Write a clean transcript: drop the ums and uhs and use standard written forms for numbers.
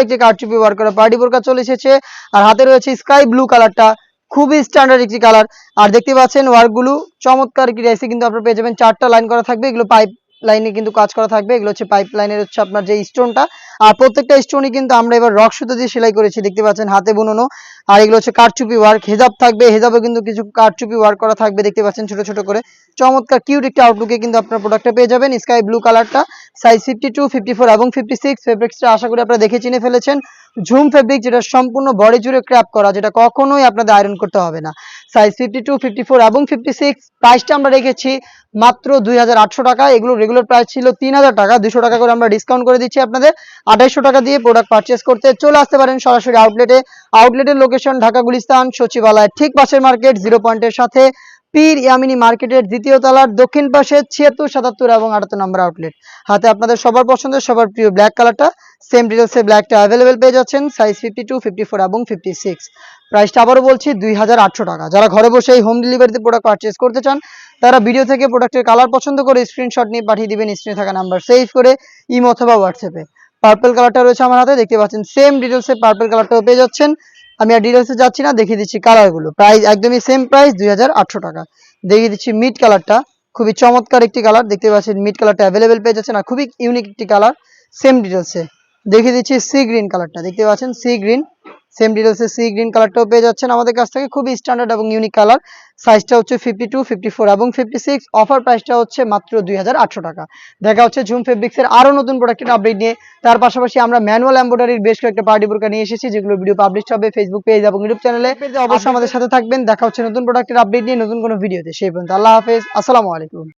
একটি কারচুপি ওয়ার্ক করা পার্টি বোরকা চলে এসেছে। আর হাতে রয়েছে স্কাই ব্লু কালারটা, খুবই স্ট্যান্ডার্ড একটি কালার। আর দেখতে পাচ্ছেন ওয়ার্কগুলো চমৎকার একটি ডিজাইন কিন্তু আপনারা পেয়ে যাবেন। 4টা লাইন করা থাকবে, এগুলো পাইপ লাইনে কিন্তু কাজ করা থাকবে। এগুলো হচ্ছে পাইপ লাইনের হচ্ছে আপনার যে স্টোনটা, আর প্রত্যেকটা স্টোনই কিন্তু আমরা এবার রক সুতো দিয়ে সেলাই করেছি, দেখতে পাচ্ছেন হাতে বুননো। আর এগুলো হচ্ছে কারচুপি ওয়ার্ক, হেজাব থাকবে, হেজাবে কিন্তু কিছু কারচুপি ওয়ার্ক করা থাকবে, দেখতে পাচ্ছেন ছোট ছোট করে। চমৎকার কিউট একটি আউটলুকে কিন্তু আপনার প্রোডাক্টটা পেয়ে যাবেন। স্কাই ব্লু কালারটা, সাইজ 52, 54 এবং 56। ফেব্রিক্সটা আশা করি আপনারা দেখে চিনে ফেলেছেন। ঝুম ফেব্রিক, যেটা সম্পূর্ণ বডি জুড়ে ক্র্যাপ করা, যেটা কখনোই আপনাদের আয়রন করতে হবে না। সাইজ 52, 54 এবং 56। প্রাইসটা আমরা রেখেছি মাত্র 2800 টাকা। এগুলো রেগুলার প্রাইস ছিল 3000 টাকা, 200 টাকা করে আমরা ডিসকাউন্ট করে দিচ্ছি আপনাদের। 2800 টাকা দিয়ে প্রোডাক্ট পারচেস করতে চলে আসতে পারেন সরাসরি আউটলেটে। আউটলেটের লোকেশন ঢাকা গুলিস্তান সচিবালয় ঠিক পাশের মার্কেট, 0 পয়েন্টের সাথে পীর ইয়ামিনী মার্কেটের দ্বিতীয় তলার দক্ষিণ পাশে 76, 77 এবং 78 নম্বর আউটলেট। হাতে আপনাদের সবার পছন্দের সবার প্রিয় ব্ল্যাক কালারটা, সেম ডিটেলসে ব্ল্যাকটা অ্যাভেলেবেল পেয়ে যাচ্ছেন। সাইজ 52, 54 এবং 56। প্রাইসটা আবারও বলছি 2800 টাকা। যারা ঘরে বসে এই হোম ডেলিভারিতে প্রোডাক্ট পারচেস করতে চান, তারা ভিডিও থেকে প্রোডাক্টের কালার পছন্দ করে স্ক্রিনশট নিয়ে পাঠিয়ে দিবেন স্ক্রিনে থাকা নাম্বার সেভ করে ইমো অথবা হোয়াটসঅ্যাপে। পার্পল কালারটা রয়েছে আমার হাতে, দেখতে পাচ্ছেন সেম ডিটেলসে পার্পল কালারটাও পেয়ে যাচ্ছেন। আমি আর ডিটেলসে যাচ্ছি না, দেখিয়ে দিচ্ছি কালারগুলো। প্রাইস একদমই সেম প্রাইস 2800 টাকা। দেখিয়ে দিচ্ছি মিড কালারটা, খুবই চমৎকার একটি কালার, দেখতে পাচ্ছেন মিড কালারটা অ্যাভেলেবেল পেয়ে যাচ্ছেন। আর খুবই ইউনিক একটি কালার, সেম ডিটেলসে। দেখিয়ে দিচ্ছি সি গ্রিন কালারটা, দেখতে পাচ্ছেন সি গ্রিন, সেম ডিটেলসে সি গ্রিন কালারটাও পেয়ে যাচ্ছেন আমাদের কাছ থেকে। খুবই স্ট্যান্ডার্ড এবং ইউনিক কালার। সাইজটা হচ্ছে 52, 54 এবং 56। অফার প্রাইসটা হচ্ছে মাত্র 2800 টাকা। দেখা হচ্ছে ঝুম ফেব্রিক্সের আরো নতুন প্রোডাক্টের আপডেট নিয়ে। তার পাশাপাশি আমরা ম্যানুয়াল এমব্রয়ডারির বেশ কয়েকটা পার্টি বোরকা নিয়ে এসেছি, যেগুলো ভিডিও পাবলিশ হবে ফেসবুক পেজ এবং ইউটিউব চ্যানেলে। অবশ্যই আমাদের সাথে থাকবেন। দেখা হচ্ছে নতুন প্রোডাক্টের আপডেট নিয়ে নতুন কোনো ভিডিওতে। সেই পর্যন্ত আল্লাহ হাফেজ, আসসালামু আলাইকুম।